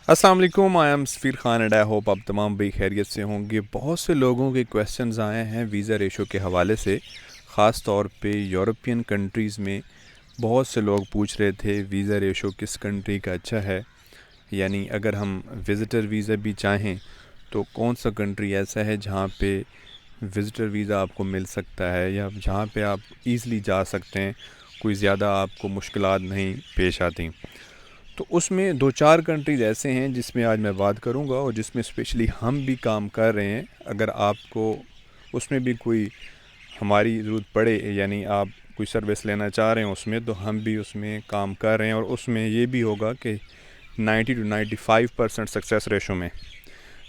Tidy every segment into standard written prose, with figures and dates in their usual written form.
अस्सलाम वालेकुम, I am Safeer Khan and I hope आप तमाम भी खैरियत से होंगे। बहुत से लोगों के क्वेश्चंस आए हैं वीज़ा रेशो के हवाले से, ख़ास तौर पे यूरोपियन कंट्रीज़ में बहुत से लोग पूछ रहे थे वीज़ा रेशो किस कंट्री का अच्छा है, यानी अगर हम विज़िटर वीज़ा भी चाहें तो कौन सा कंट्री ऐसा है जहाँ पे विज़िटर वीज़ा आपको मिल सकता है या जहाँ पे आप ईज़िली जा सकते हैं, कोई ज़्यादा आपको मुश्किलात नहीं पेश आती। तो उसमें 2-4 कंट्रीज़ ऐसे हैं जिसमें आज मैं बात करूंगा और जिसमें स्पेशली हम भी काम कर रहे हैं। अगर आपको उसमें भी कोई हमारी ज़रूरत पड़े, यानी आप कोई सर्विस लेना चाह रहे हैं उसमें, तो हम भी उसमें काम कर रहे हैं और उसमें ये भी होगा कि 90 to 95% सक्सेस रेशो में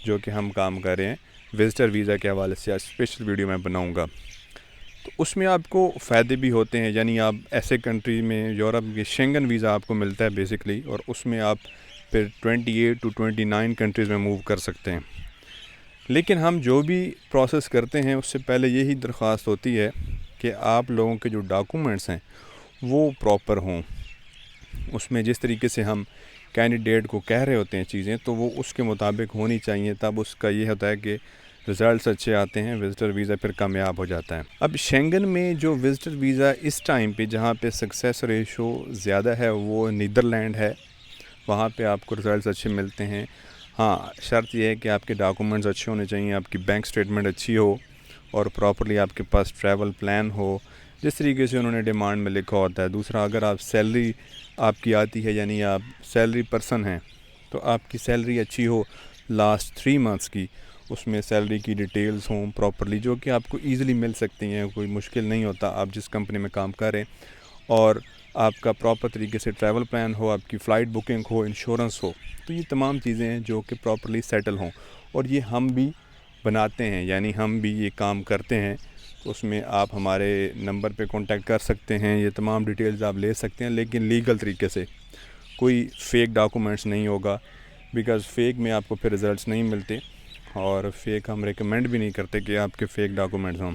जो कि हम काम कर रहे हैं विज़िटर वीज़ा के हवाले से आज स्पेशल वीडियो मैं बनाऊँगा। तो उसमें आपको फ़ायदे भी होते हैं, यानी आप ऐसे कंट्री में यूरोप के शेंगन वीज़ा आपको मिलता है बेसिकली, और उसमें आप फिर 28 टू 29 कंट्रीज़ में मूव कर सकते हैं। लेकिन हम जो भी प्रोसेस करते हैं उससे पहले यही दरख्वास्त होती है कि आप लोगों के जो डॉक्यूमेंट्स हैं वो प्रॉपर हों। उसमें जिस तरीके से हम कैंडिडेट को कह रहे होते हैं चीज़ें, तो वो उसके मुताबिक होनी चाहिए, तब उसका ये होता है कि रिज़ल्ट्स अच्छे आते हैं, विज़िटर वीज़ा फिर कामयाब हो जाता है। अब शेंगन में जो विज़िटर वीज़ा इस टाइम पे जहाँ पे सक्सेस रेशो ज़्यादा है वो नीदरलैंड है। वहाँ पे आपको रिज़ल्ट्स अच्छे मिलते हैं। हाँ, शर्त यह है कि आपके डॉक्यूमेंट्स अच्छे होने चाहिए, आपकी बैंक स्टेटमेंट अच्छी हो और प्रॉपर्ली आपके पास ट्रैवल प्लान हो जिस तरीके से उन्होंने डिमांड में लिखा होता है। दूसरा, अगर आप सैलरी आपकी आती है, यानी आप सैलरी पर्सन हैं, तो आपकी सैलरी अच्छी हो लास्ट 3 मंथ्स की, उसमें सैलरी की डिटेल्स हों प्रॉपर्ली, जो कि आपको ईज़िली मिल सकती हैं, कोई मुश्किल नहीं होता आप जिस कंपनी में काम करें, और आपका प्रॉपर तरीके से ट्रैवल प्लान हो, आपकी फ़्लाइट बुकिंग हो, इंश्योरेंस हो। तो ये तमाम चीज़ें हैं जो कि प्रॉपर्ली सेटल हों, और ये हम भी बनाते हैं, यानी हम भी ये काम करते हैं। तो उसमें आप हमारे नंबर पे कांटेक्ट कर सकते हैं, ये तमाम डिटेल्स आप ले सकते हैं, लेकिन लीगल तरीके से। कोई फ़ेक डॉक्यूमेंट्स नहीं होगा, बिकॉज़ फ़ेक में आपको फिर रिज़ल्ट्स नहीं मिलते, और फ़ेक हम रिकमेंड भी नहीं करते कि आपके फ़ेक डॉक्यूमेंट्स हों।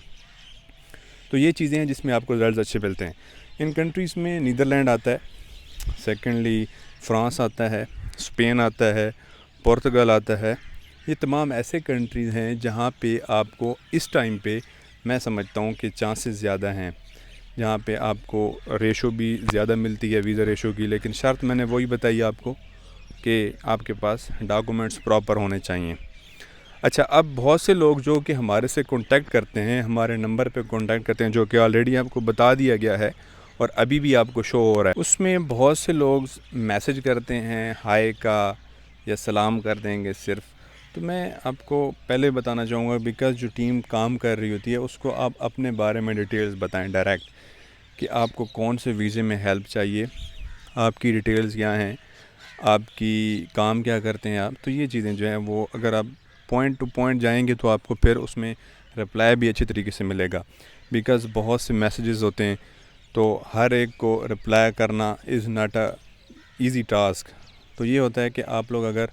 तो ये चीज़ें हैं जिसमें आपको रिज़ल्ट्स अच्छे मिलते हैं। इन कंट्रीज़ में नीदरलैंड आता है, सेकेंडली फ्रांस आता है, स्पेन आता है, पुर्तगाल आता है। ये तमाम ऐसे कंट्रीज़ हैं जहाँ पे आपको इस टाइम पे मैं समझता हूँ कि चांसेस ज़्यादा हैं, जहाँ पे आपको रेशो भी ज़्यादा मिलती है वीज़ा रेशो की। लेकिन शर्त मैंने वही बताई आपको कि आपके पास डॉक्यूमेंट्स प्रॉपर होने चाहिए। अच्छा, अब बहुत से लोग जो कि हमारे से कांटेक्ट करते हैं, हमारे नंबर पे कांटेक्ट करते हैं, जो कि ऑलरेडी आपको बता दिया गया है और अभी भी आपको शो हो रहा है, उसमें बहुत से लोग मैसेज करते हैं हाय का या सलाम कर देंगे सिर्फ़। तो मैं आपको पहले बताना चाहूँगा, बिकॉज़ जो टीम काम कर रही होती है उसको आप अपने बारे में डिटेल्स बताएं डायरेक्ट, कि आपको कौन से वीज़े में हेल्प चाहिए, आपकी डिटेल्स क्या हैं, आपकी काम क्या करते हैं आप। तो ये चीज़ें जो हैं वो अगर आप पॉइंट टू पॉइंट जाएंगे तो आपको फिर उसमें रिप्लाई भी अच्छी तरीके से मिलेगा, बिकॉज़ बहुत से मैसेजेस होते हैं, तो हर एक को रिप्लाई करना is not a easy task. तो ये होता है कि आप लोग अगर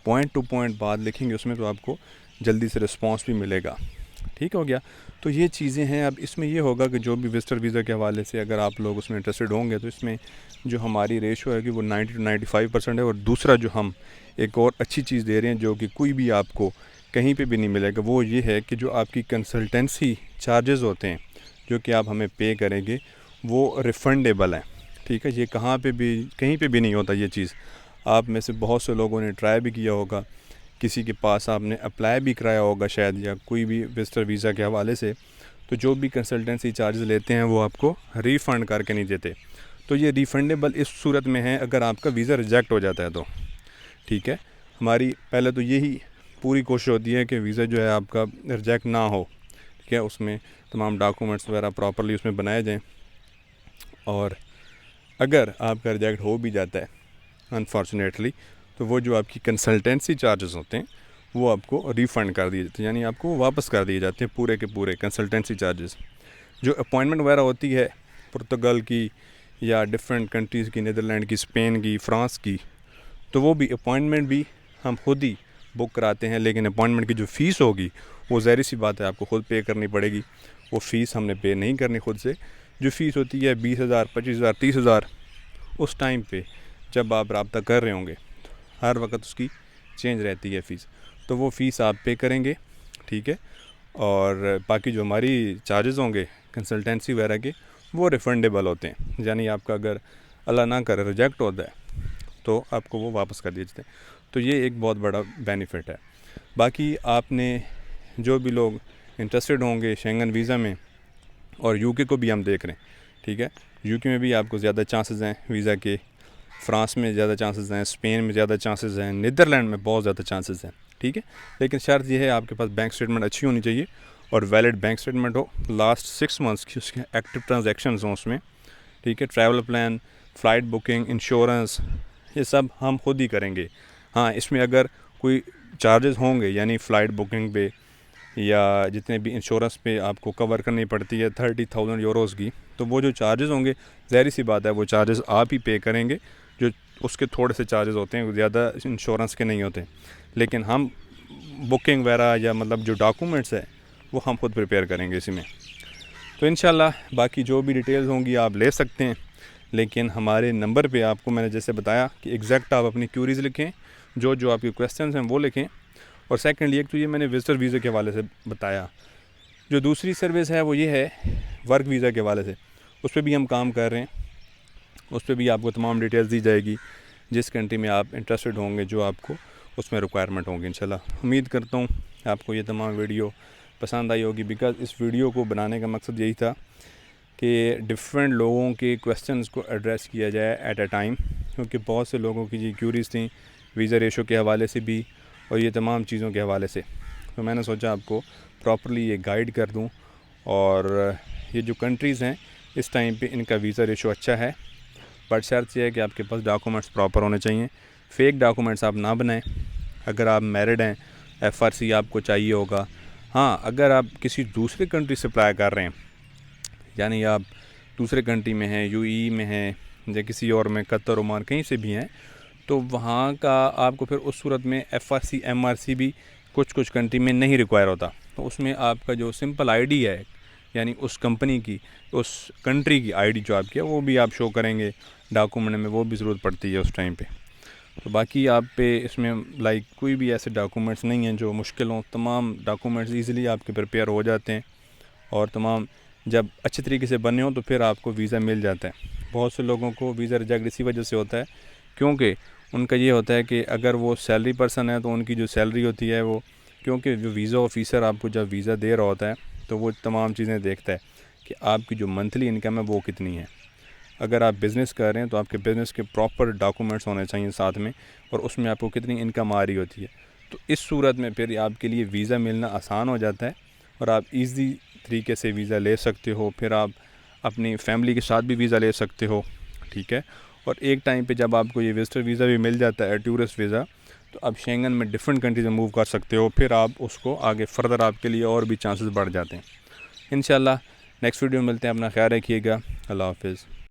पॉइंट टू पॉइंट बात लिखेंगे उसमें, तो आपको जल्दी से रिस्पॉन्स भी मिलेगा। ठीक हो गया। तो ये चीज़ें हैं। अब इसमें ये होगा कि जो भी विज़िटर वीज़ा के हवाले से अगर आप लोग उसमें इंटरेस्टेड होंगे, तो इसमें जो हमारी रेशो है कि वो 90 to 95% है। और दूसरा जो हम एक और अच्छी चीज़ दे रहे हैं जो कि कोई भी आपको कहीं पे भी नहीं मिलेगा, वो ये है कि जो आपकी कंसल्टेंसी चार्जेस होते हैं जो कि आप हमें पे करेंगे, वो रिफ़ंडेबल हैं। ठीक है, ये कहाँ पे भी कहीं पे भी नहीं होता ये चीज़। आप में से बहुत से लोगों ने ट्राई भी किया होगा, किसी के पास आपने अप्लाई भी कराया होगा शायद, या कोई भी विज़िटर वीज़ा के हवाले से, तो जो भी कंसल्टेंसी चार्जेस लेते हैं वो आपको रीफ़ंड करके नहीं देते। तो ये रिफ़ंडेबल इस सूरत में है अगर आपका वीज़ा रिजेक्ट हो जाता है तो। ठीक है, हमारी पहले तो यही पूरी कोशिश होती है कि वीज़ा जो है आपका रिजेक्ट ना हो। ठीक है, उसमें तमाम डॉक्यूमेंट्स वगैरह प्रॉपर्ली उसमें बनाए जाएँ, और अगर आपका रिजेक्ट हो भी जाता है अनफॉर्चुनेटली, तो वो जो आपकी कंसल्टेंसी चार्जेस होते हैं वो आपको रिफ़ंड कर दिए जाते हैं, यानी आपको वापस कर दिए जाते हैं पूरे के पूरे कंसल्टेंसी चार्जेस। जो अपॉइंटमेंट वगैरह होती है पुर्तगाल की या डिफरेंट कंट्रीज़ की, नीदरलैंड की, स्पेन की, फ़्रांस की, तो वो भी अपॉइंटमेंट भी हम खुद ही बुक कराते हैं। लेकिन अपॉइंटमेंट की जो फ़ीस होगी वो ज़ाहिर सी बात है आपको खुद पे करनी पड़ेगी। वो फ़ीस हमने पे नहीं करनी खुद से। जो फ़ीस होती है 20,000, 25,000, 30,000, उस टाइम पे जब आप रब्ता कर रहे होंगे हर वक्त उसकी चेंज रहती है फ़ीस, तो वो फ़ीस आप पे करेंगे, ठीक है। और बाकी जो हमारी चार्जेस होंगे कंसल्टेंसी वगैरह के, वो रिफ़ंडेबल होते हैं, यानी आपका अगर अल्लाह ना करे रिजेक्ट होता है तो आपको वो वापस कर दिए जाते हैं। तो ये एक बहुत बड़ा बेनिफिट है। बाकी आपने जो भी लोग इंटरेस्टेड होंगे शेंगन वीज़ा में, और यूके को भी हम देख रहे हैं, ठीक है, यूके में भी आपको ज़्यादा चांसेस हैं वीज़ा के, फ्रांस में ज़्यादा चांसेस हैं, स्पेन में ज़्यादा चांसेस हैं, नीदरलैंड में बहुत ज़्यादा चांसेस हैं, ठीक है। लेकिन शर्त यह है आपके पास बैंक स्टेटमेंट अच्छी होनी चाहिए और वैलिड बैंक स्टेटमेंट हो, लास्ट 6 मंथ्स की उसके एक्टिव ट्रांजैक्शंस हों उसमें, ठीक है। Travel plan, flight booking, insurance, ये सब हम खुद ही करेंगे। हाँ, इसमें अगर कोई चार्जेस होंगे, यानी फ़्लाइट बुकिंग पे या जितने भी इंश्योरेंस पे आपको कवर करनी पड़ती है 30,000 यूरोज़ की, तो वो जो चार्जेस होंगे ज़ाहिर सी बात है वो चार्जेस आप ही पे करेंगे। जो उसके थोड़े से चार्जेस होते हैं, ज़्यादा इंश्योरेंस के नहीं होते। लेकिन हम बुकिंग वगैरह या मतलब जो डॉक्यूमेंट्स है वो हम खुद प्रिपेयर करेंगे इसी में। तो इंशाल्लाह बाकी जो भी डिटेल्स होंगी आप ले सकते हैं, लेकिन हमारे नंबर पे आपको मैंने जैसे बताया कि एग्जैक्ट आप अपनी क्यूरीज़ लिखें, जो जो आपके क्वेश्चंस हैं वो लिखें। और सेकंडली एक तो ये मैंने विजिटर वीज़ा के हवाले से बताया। जो दूसरी सर्विस है वो ये है वर्क वीज़ा के हवाले से, उस पर भी हम काम कर रहे हैं। उस पर भी आपको तमाम डिटेल्स दी जाएगी जिस कंट्री में आप इंटरेस्टेड होंगे, जो आपको उसमें रिक्वायरमेंट होंगी। इंशाल्लाह उम्मीद करता हूँ आपको ये तमाम वीडियो पसंद आई होगी, बिकॉज़ इस वीडियो को बनाने का मकसद यही था कि डिफरेंट लोगों के क्वेश्चंस को एड्रेस किया जाए एट अ टाइम, क्योंकि बहुत से लोगों की ये क्यूरीज थी वीज़ा रेशो के हवाले से भी और ये तमाम चीज़ों के हवाले से। तो मैंने सोचा आपको प्रॉपर्ली ये गाइड कर दूं। और ये जो कंट्रीज़ हैं इस टाइम पे इनका वीज़ा रेशो अच्छा है, बट शर्त यह है कि आपके पास डॉक्यूमेंट्स प्रॉपर होने चाहिए। फ़ेक डॉक्यूमेंट्स आप ना बनाएं। अगर आप मैरिड हैं, FRC आपको चाहिए होगा। हाँ, अगर आप किसी दूसरे कंट्री से अप्लाई कर रहे हैं, यानी आप दूसरे कंट्री में हैं, UAE में हैं या किसी और में, कतर, ओमान, कहीं से भी हैं, तो वहाँ का आपको फिर उस सूरत में FRC MRC भी कुछ कंट्री में नहीं रिक्वायर होता। तो उसमें आपका जो सिंपल ID है, यानी उस कंपनी की, उस कंट्री की ID जो आपकी है वो भी आप शो करेंगे डॉक्यूमेंट में, वो भी ज़रूरत पड़ती है उस टाइम पे। तो बाकी आप पे इसमें लाइक कोई भी ऐसे डॉक्यूमेंट्स नहीं हैं जो मुश्किल हों। तमाम डॉक्यूमेंट्स ईज़िली आपके प्रिपेयर हो जाते हैं और तमाम जब अच्छे तरीके से बने हों तो फिर आपको वीज़ा मिल जाता है। बहुत से लोगों को वीज़ा रिजेक्ट इसी वजह से होता है क्योंकि उनका ये होता है कि अगर वो सैलरी पर्सन है तो उनकी जो सैलरी होती है वो, क्योंकि जो वीज़ा ऑफिसर आपको जब वीज़ा दे रहा होता है तो वो तमाम चीज़ें देखता है कि आपकी जो मंथली इनकम है वो कितनी है। अगर आप बिज़नेस कर रहे हैं तो आपके बिज़नेस के प्रॉपर डॉक्यूमेंट्स होने चाहिए साथ में, और उसमें आपको कितनी इनकम आ रही होती है। तो इस सूरत में फिर आपके लिए वीज़ा मिलना आसान हो जाता है और आप ईज़ी तरीके से वीज़ा ले सकते हो। फिर आप अपनी फैमिली के साथ भी वीज़ा ले सकते हो, ठीक है। और एक टाइम पे जब आपको ये विजिटर वीज़ा भी मिल जाता है, टूरिस्ट वीज़ा, तो आप शेंगन में डिफरेंट कंट्रीज में मूव कर सकते हो। फिर आप उसको आगे फर्दर आपके लिए और भी चांसेस बढ़ जाते हैं। इंशाल्लाह नेक्स्ट वीडियो में मिलते हैं। अपना ख्याल रखिएगा। अल्लाह हाफ़िज़।